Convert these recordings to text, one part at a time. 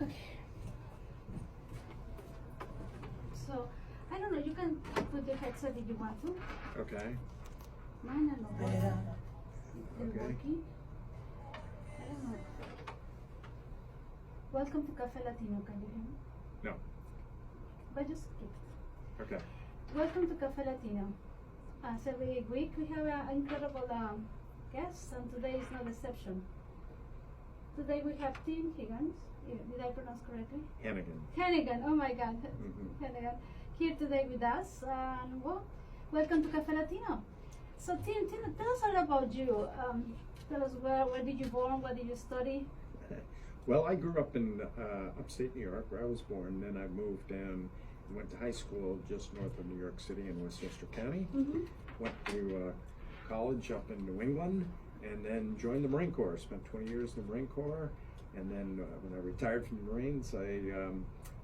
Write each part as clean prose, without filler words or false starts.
Okay. So, I don't know, you can put the headset if you want to. Okay. Mine are not working. They're Okay. working. I don't know. Welcome to Cafe Latino, can you hear me? No. But just keep it. Okay. Welcome to Cafe Latino. As every week we have an incredible guest, and today is no exception. Today we have Tim Higgins. Did I pronounce correctly? Hannigan. Hannigan, oh my God. Mhm. Hannigan, here today with us. And well, welcome to Cafe Latino. So Tim, tell us all about you. Tell us where did you born, what did you study? Well, I grew up in upstate New York, where I was born. Then I moved down and went to high school just north of New York City in Westchester County. Mm-hmm. Went to college up in New England, and then joined the Marine Corps. Spent 20 years in the Marine Corps, and then when I retired from the Marines, I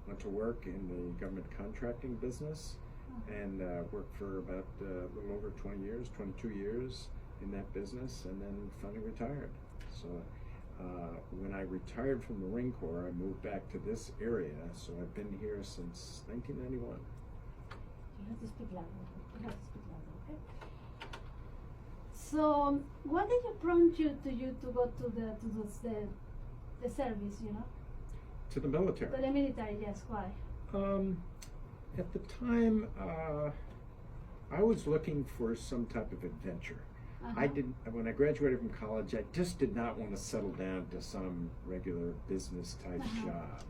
went to work in the government contracting business, and worked for about a little over 20 years, 22 years in that business, and then finally retired. So when I retired from the Marine Corps, I moved back to this area, so I've been here since 1991. You have to speak louder. You have to speak louder, okay? So, what did you prompt you to go to the service? You know, To the military. to the military. Yes, why? At the time, I was looking for some type of adventure. Uh-huh. When I graduated from college, I just did not want to settle down to some regular business type job.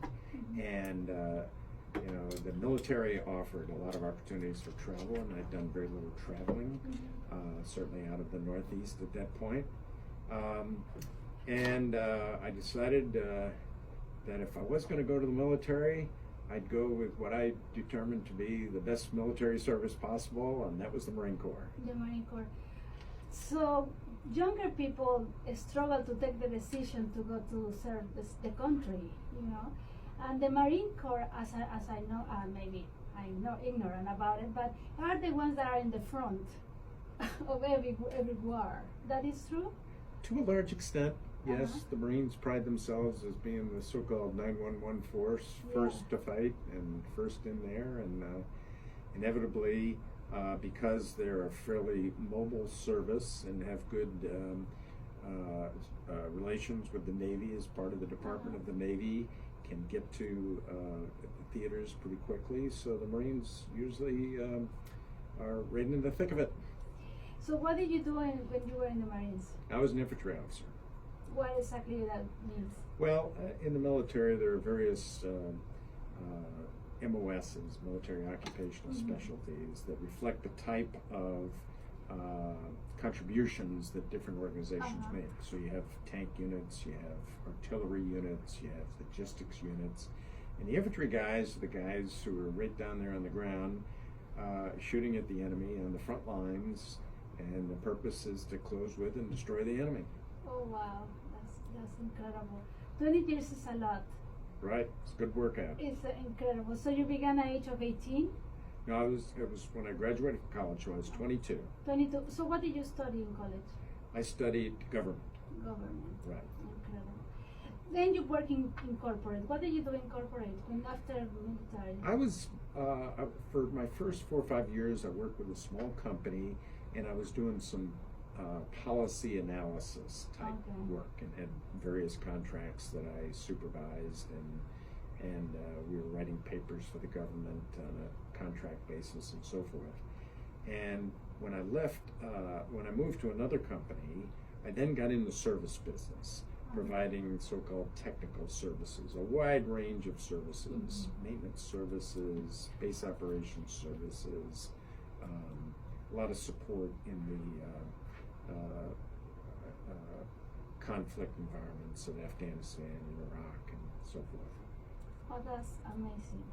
And, you know, the military offered a lot of opportunities for travel, and I'd done very little traveling, certainly out of the Northeast at that point. I decided that if I was going to go to the military, I'd go with what I determined to be the best military service possible, and that was the Marine Corps. The Marine Corps. So, younger people struggle to take the decision to go to serve the country, you know. And the Marine Corps, as I know, maybe I'm not ignorant about it, but are the ones that are in the front of every war. That is true? To a large extent, yes. Uh-huh. The Marines pride themselves as being the so-called 911 force, first to fight and first in there, and inevitably, because they're a fairly mobile service and have good relations with the Navy as part of the Department of the Navy, can get to theaters pretty quickly. So the Marines usually are right in the thick of it. So what did you do when you were in the Marines? I was an infantry officer. What exactly that means? Well, in the military, there are various MOSs, military occupational specialties, that reflect the type of contributions that different organizations make. So you have tank units, you have artillery units, you have logistics units, and the infantry guys are the guys who are right down there on the ground, shooting at the enemy on the front lines, and the purpose is to close with and destroy the enemy. Oh wow, that's incredible. 20 years is a lot. Right, it's a good workout. It's incredible. So you began at the age of 18? No, it was when I graduated from college, so I was 22. 22. So what did you study in college? I studied government. Government. Right. Incredible. Then you work in corporate. What did you do in corporate after military? I was, for my first 4 or 5 years, I worked with a small company, and I was doing some policy analysis type work, and had various contracts that I supervised, and we were writing papers for the government on a contract basis and so forth. And when I left, when I moved to another company, I then got in the service business, providing so-called technical services, a wide range of services, maintenance services, base operations services, a lot of support in the conflict environments of Afghanistan and Iraq and so forth. Oh, that's amazing.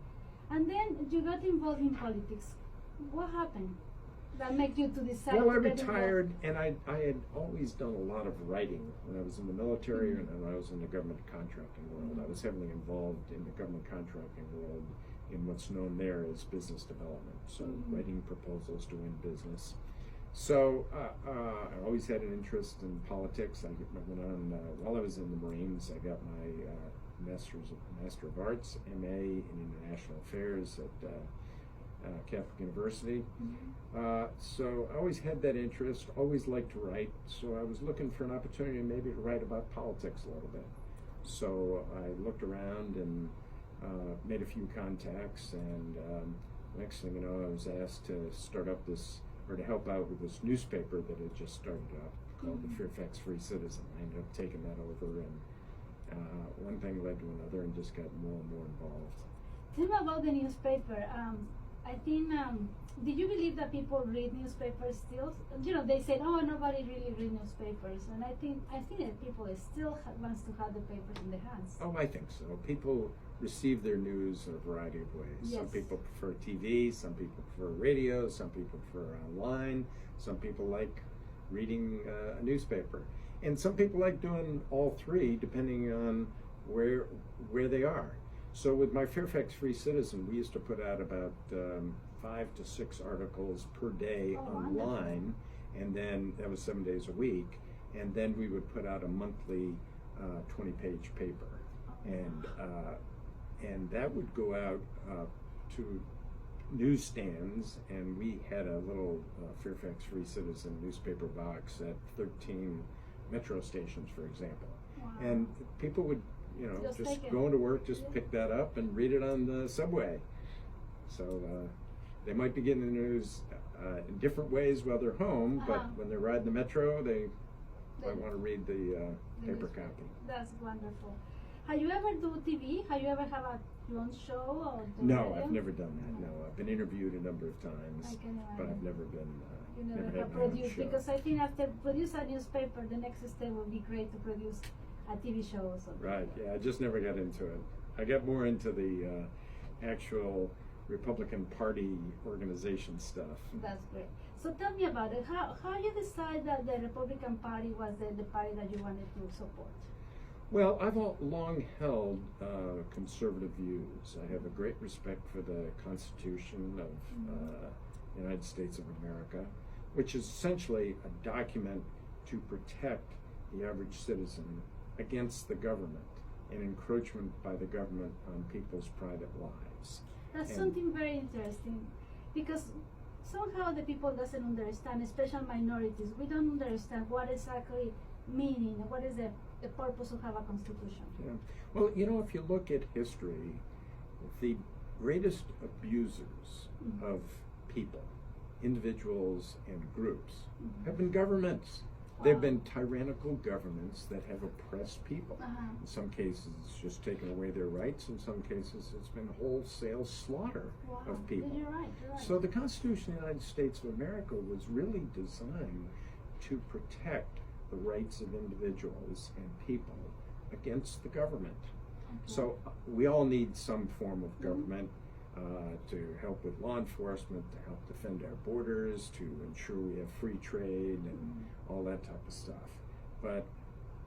And then you got involved in politics. What happened that made you to decide? Well, I to get retired, and I had always done a lot of writing when I was in the military and when I was in the government contracting world. I was heavily involved in the government contracting world in what's known there as business development, so writing proposals to win business. So I always had an interest in politics. I went on while I was in the Marines. I got my Master of Arts, MA in International Affairs at Catholic University. So I always had that interest. Always liked to write. So I was looking for an opportunity maybe to write about politics a little bit. So I looked around and made a few contacts, and next thing you know, I was asked to start up this, or to help out with this newspaper that had just started up called the Fairfax Free Citizen. I ended up taking that over, and one thing led to another, and just got more and more involved. Tell me about the newspaper. I think, did you believe that people read newspapers still? You know, they said, oh, nobody really read newspapers, and I think that people still wants to have the papers in their hands. Oh, I think so. People receive their news in a variety of ways. Yes. Some people prefer TV, some people prefer radio, some people prefer online, some people like reading a newspaper, and some people like doing all three depending on where they are. So with my Fairfax Free Citizen, we used to put out about 5 to 6 articles per day online, wonderful. And then that was 7 days a week, and then we would put out a monthly 20-page paper, and that would go out to newsstands, and we had a little Fairfax Free Citizen newspaper box at 13 metro stations, for example. Wow. And people would, just going to work, just pick that up and read it on the subway. So they might be getting the news in different ways while they're home, but when they're riding the metro, they might want to read the paper copy. That's wonderful. Have you ever do TV? Have you ever have your own show? Or No, radio? I've never done that. No, I've been interviewed a number of times, but I've never been. You never had have my own produced, show. because I think after produce a newspaper, the next step would be great to produce a TV show or something. Right. Yeah, I just never got into it. I got more into the actual Republican Party organization stuff. That's great. So tell me about it. How you decide that the Republican Party was the party that you wanted to support? Well, I've long held conservative views. I have a great respect for the Constitution of the United States of America, which is essentially a document to protect the average citizen against the government and encroachment by the government on people's private lives. That's something very interesting, because somehow the people doesn't understand, especially minorities. We don't understand what exactly meaning, what is the purpose of have a constitution. Yeah. Well, if you look at history, the greatest abusers of people, individuals and groups, have been governments. There have been tyrannical governments that have oppressed people. In some cases, it's just taken away their rights. In some cases, it's been wholesale slaughter of people. You're right. So the Constitution of the United States of America was really designed to protect the rights of individuals and people against the government. So we all need some form of government to help with law enforcement, to help defend our borders, to ensure we have free trade and all that type of stuff. But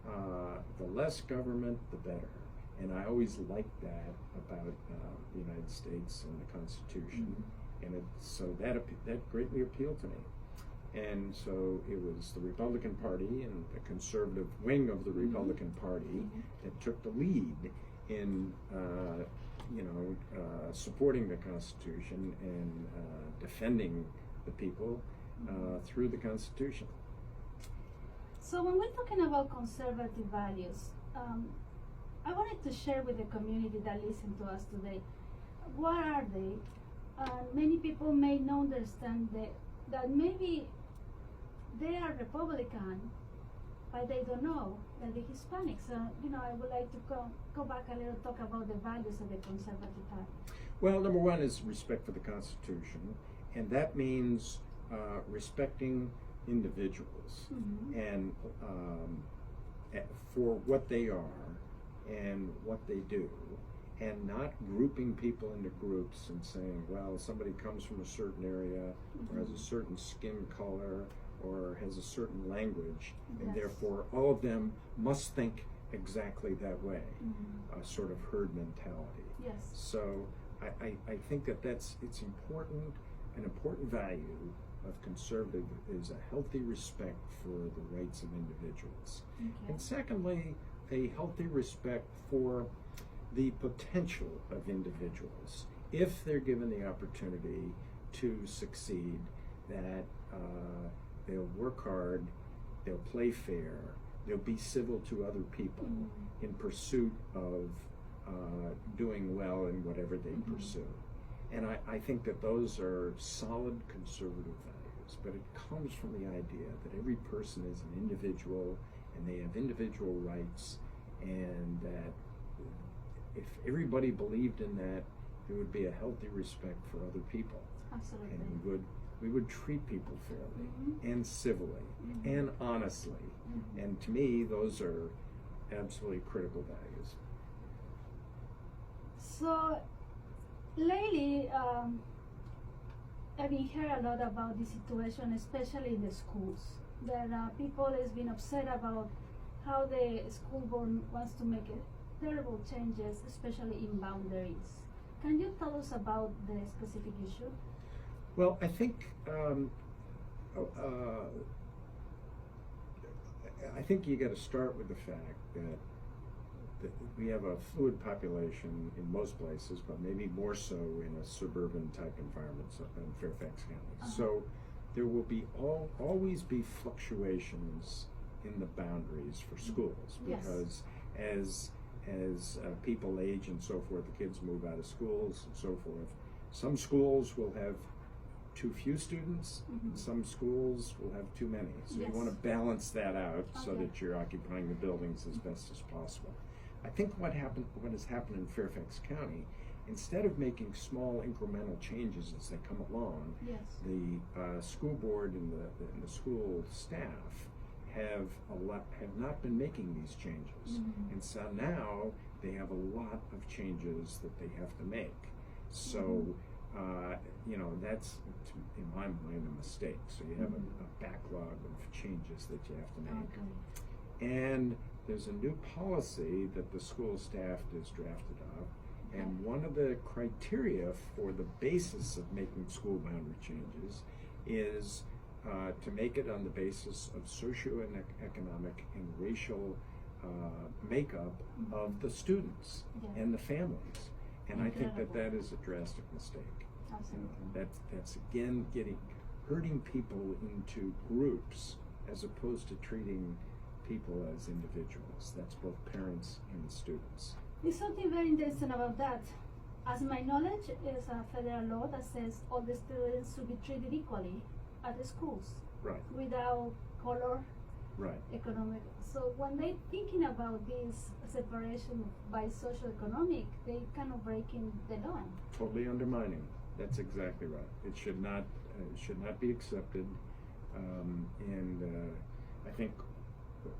the less government, the better. And I always liked that about the United States and the Constitution. And so that greatly appealed to me. And so it was the Republican Party and the conservative wing of the Republican Party that took the lead in supporting the Constitution and defending the people through the Constitution. So when we're talking about conservative values, I wanted to share with the community that listen to us today, what are they? Many people may not understand that maybe they are Republican, but they don't know that they're Hispanic. So, I would like to go back a little, talk about the values of the Conservative Party. Well, number one is respect for the Constitution, and that means respecting individuals and for what they are and what they do, and not grouping people into groups and saying, well, somebody comes from a certain area or has a certain skin color or has a certain language, and therefore all of them must think exactly that way, a sort of herd mentality. Yes. So I think it's important, an important value of conservative is a healthy respect for the rights of individuals. Okay. And secondly, a healthy respect for the potential of individuals. If they're given the opportunity to succeed, that they'll work hard, they'll play fair, they'll be civil to other people in pursuit of doing well in whatever they pursue. And I think that those are solid conservative values, but it comes from the idea that every person is an individual and they have individual rights, and that if everybody believed in that, there would be a healthy respect for other people. Absolutely. And we would treat people fairly and civilly and honestly. And to me, those are absolutely critical values. So lately, I've been hearing a lot about the situation, especially in the schools. That people has been upset about how the school board wants to make terrible changes, especially in boundaries. Can you tell us about the specific issue? Well, I think you got to start with the fact that we have a fluid population in most places, but maybe more so in a suburban type environment in Fairfax County. So there will be always be fluctuations in the boundaries for schools, because as people age and so forth, the kids move out of schools and so forth. Some schools will have too few students, and some schools will have too many. So you want to balance that out so that you're occupying the buildings as best as possible. I think what has happened in Fairfax County, instead of making small incremental changes as they come along, the school board and the school staff have not been making these changes, and so now they have a lot of changes that they have to make. So that's, in my mind, a mistake. So you have a backlog of changes that you have to make. And there's a new policy that the school staff is drafted up, and one of the criteria for the basis of making school boundary changes is to make it on the basis of socioeconomic and racial makeup of the students and the families. And I think that is a drastic mistake. Absolutely. That's again hurting people into groups as opposed to treating people as individuals. That's both parents and students. There's something very interesting about that. As my knowledge is a federal law that says all the students should be treated equally at the schools. Right. Without color. Right. Economic. So when they're thinking about this separation by socioeconomic, they kind of breaking the law. Totally undermining. That's exactly right. It should not be accepted. I think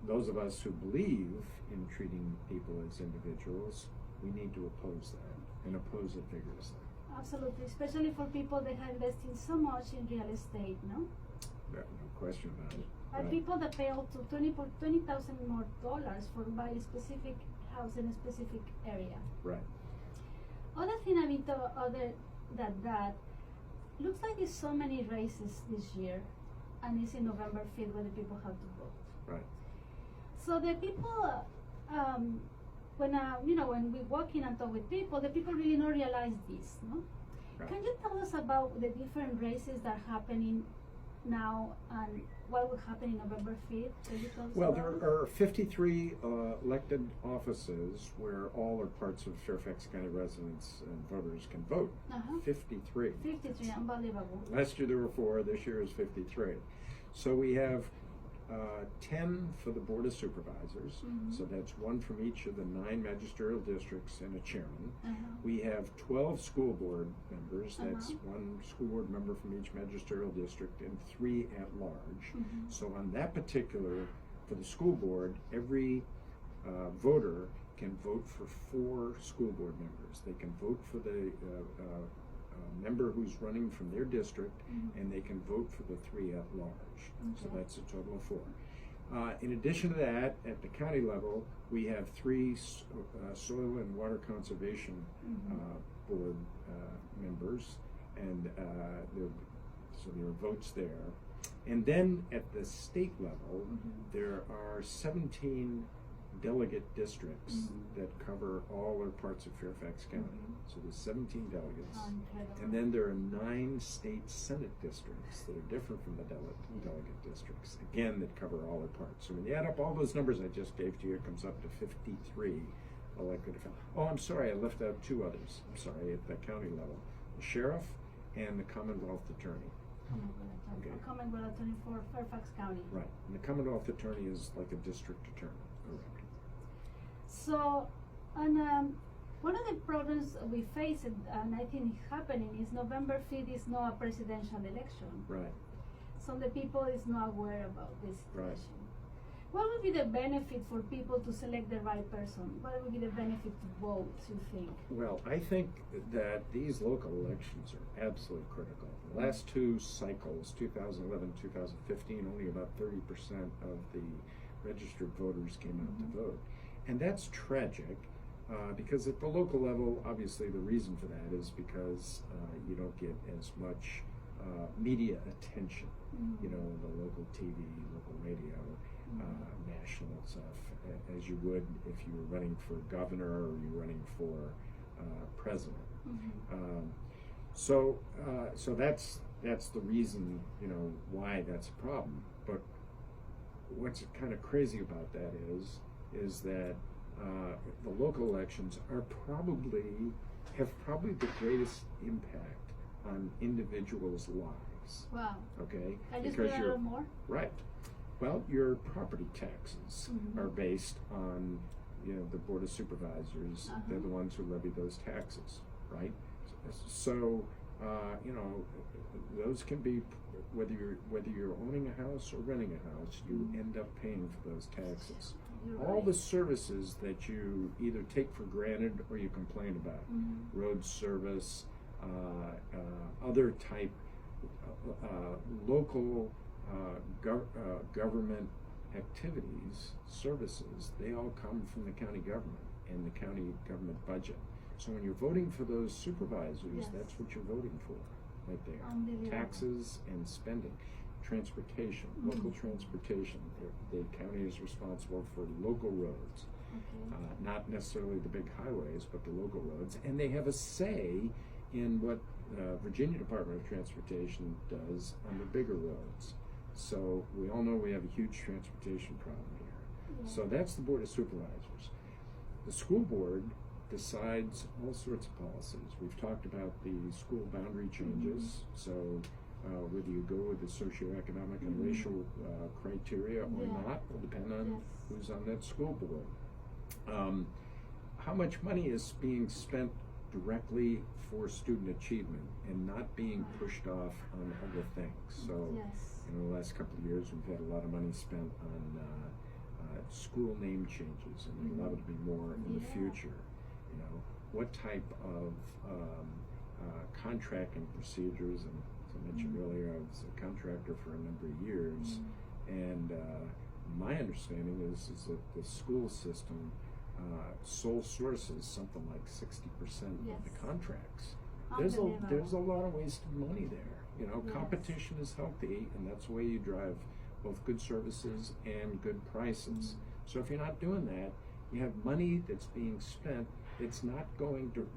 those of us who believe in treating people as individuals, we need to oppose that and oppose it vigorously. Absolutely, especially for people that have invested so much in real estate, no? No question about it. And people that pay up to $20,000 more for buying a specific house in a specific area. Right. Other thing I've been told, that looks like there's so many races this year, and it's in November 5th where the people have to vote. Right. So the people, when we walk in and talk with people, the people really don't realize this, no? Right. Can you tell us about the different races that are happening now and what will happen in November 5th? Well, there are 53 elected offices where all or parts of Fairfax County residents and voters can vote. 53. 53, unbelievable. Last year there were 4, this year is 53. So we have 10 for the Board of Supervisors, so that's 1 from each of the 9 magisterial districts and a chairman. We have 12 school board members, that's 1 school board member from each magisterial district and 3 at large. So on that particular, for the school board, every voter can vote for 4 school board members. They can vote for the member who's running from their district, and they can vote for the 3 at large. So that's a total of 4. In addition to that, at the county level, we have 3 soil and water conservation board members, and they're So there are votes there. And then at the state level, there are 17 delegate districts that cover all or parts of Fairfax County. So there's 17 delegates. And then there are 9 state senate districts that are different from the delegate districts, again, that cover all or parts. So when you add up all those numbers I just gave to you, it comes up to 53 elected officials. Oh, I'm sorry, I left out 2 others. I'm sorry, at the county level. The sheriff and the Commonwealth Attorney. Okay. Commonwealth Attorney for Fairfax County. Right, and the Commonwealth Attorney is like a district attorney. Correct. So, and one of the problems we face, and I think happening, is November 5th is not a presidential election. Right. So the people is not aware about this situation. Right. What would be the benefit for people to select the right person? What would be the benefit to vote, you think? Well, I think that these local elections are absolutely critical. The last 2 cycles, 2011, 2015, only about 30% of the registered voters came out to vote. And that's tragic, because at the local level, obviously the reason for that is because you don't get as much media attention, you know, the local TV, local radio, national stuff, as you would if you were running for governor or you were running for president. So that's the reason, you know, why that's a problem. But what's kind of crazy about that is that the local elections are have probably the greatest impact on individuals' lives. Wow. Okay? Can you explain a little more? Right. Well, your property taxes are based on, you know, the Board of Supervisors. They're the ones who levy those taxes, right? So, you know, those can be, whether you're owning a house or renting a house, you end up paying for those taxes. All the services that you either take for granted or you complain about, road service, other type, local government activities, services, they all come from the county government and the county government budget. So when you're voting for those supervisors, that's what you're voting for, right there. Taxes and spending. Transportation, local transportation. The county is responsible for local roads, not necessarily the big highways, but the local roads. And they have a say in what Virginia Department of Transportation does on the bigger roads. So we all know we have a huge transportation problem here. So that's the Board of Supervisors. The school board decides all sorts of policies. We've talked about the school boundary changes. So whether you go with the socioeconomic and racial criteria or not will depend on who's on that school board. How much money is being spent directly for student achievement and not being pushed off on other things? So in the last couple of years, we've had a lot of money spent on school name changes, and there'll likely be more in the future. You know, what type of contracting procedures, and as I mentioned earlier, I was a contractor for a number of years, and my understanding is that the school system sole sources something like 60% of the contracts. There's a lot of wasted money there. You know, competition is healthy, and that's the way you drive both good services and good prices. So if you're not doing that, you have money that's being spent. It's not going to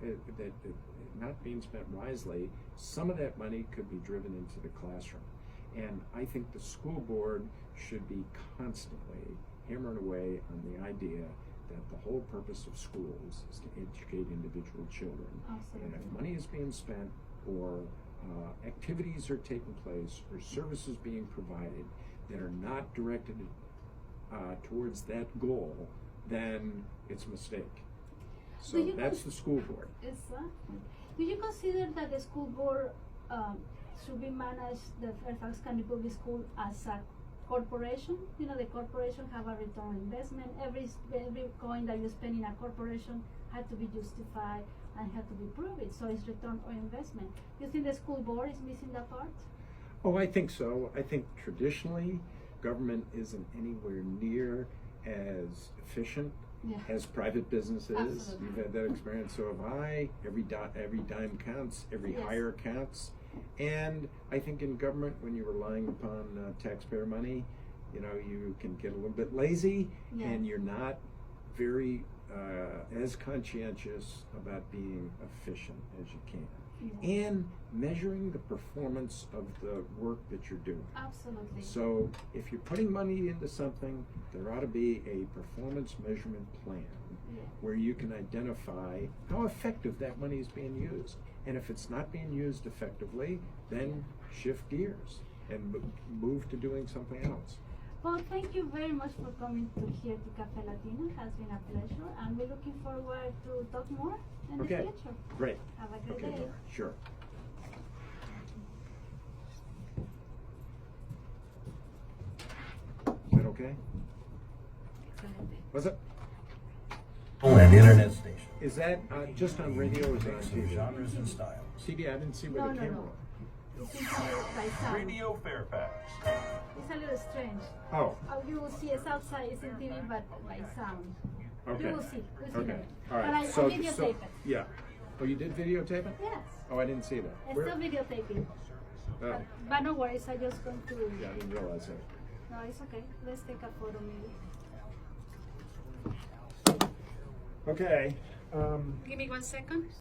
not being spent wisely. Some of that money could be driven into the classroom, and I think the school board should be constantly hammering away on the idea that the whole purpose of schools is to educate individual children. And if money is being spent, or activities are taking place, or services being provided that are not directed towards that goal, then it's a mistake. So that's the school board. Exactly. Do you consider that the school board should be managed, the Fairfax County Public School, as a corporation? You know, the corporation have a return on investment. Every coin that you spend in a corporation had to be justified and had to be proved. So it's return on investment. Do you think the school board is missing that part? Oh, I think so. I think traditionally government isn't anywhere near as efficient as private business is. Absolutely. You've had that experience. So if every dime counts, every hire counts, And I think in government, when you're relying upon taxpayer money, you know, you can get a little bit lazy, and you're not very as conscientious about being efficient as you can. And measuring the performance of the work that you're doing. Absolutely. So if you're putting money into something, there ought to be a performance measurement plan where you can identify how effective that money is being used. And if it's not being used effectively, then shift gears and move to doing something else. Well, thank you very much for coming to here to Cafe Latino. It has been a pleasure, and we're looking forward to talk more in the future. Great. Have a great day. Laura. Sure. Is that okay? Was it? And internet station. Is that just on radio or is it on TV? Genres and styles. CD, I didn't see where the camera was. It's by sound. Radio Fairfax. It's a little strange. Oh. You will see it's outside, it's in TV, but by sound. Okay. You will see. We'll see Okay. later. All right. But I videotape it. Yeah. Oh, you did videotape it? Yes. Oh, I didn't see that. It's Where? still videotaping. Oh. But no worries, I just going to. Yeah, I didn't realize that. No, it's okay. Let's take a photo maybe. Okay. Give me 1 second.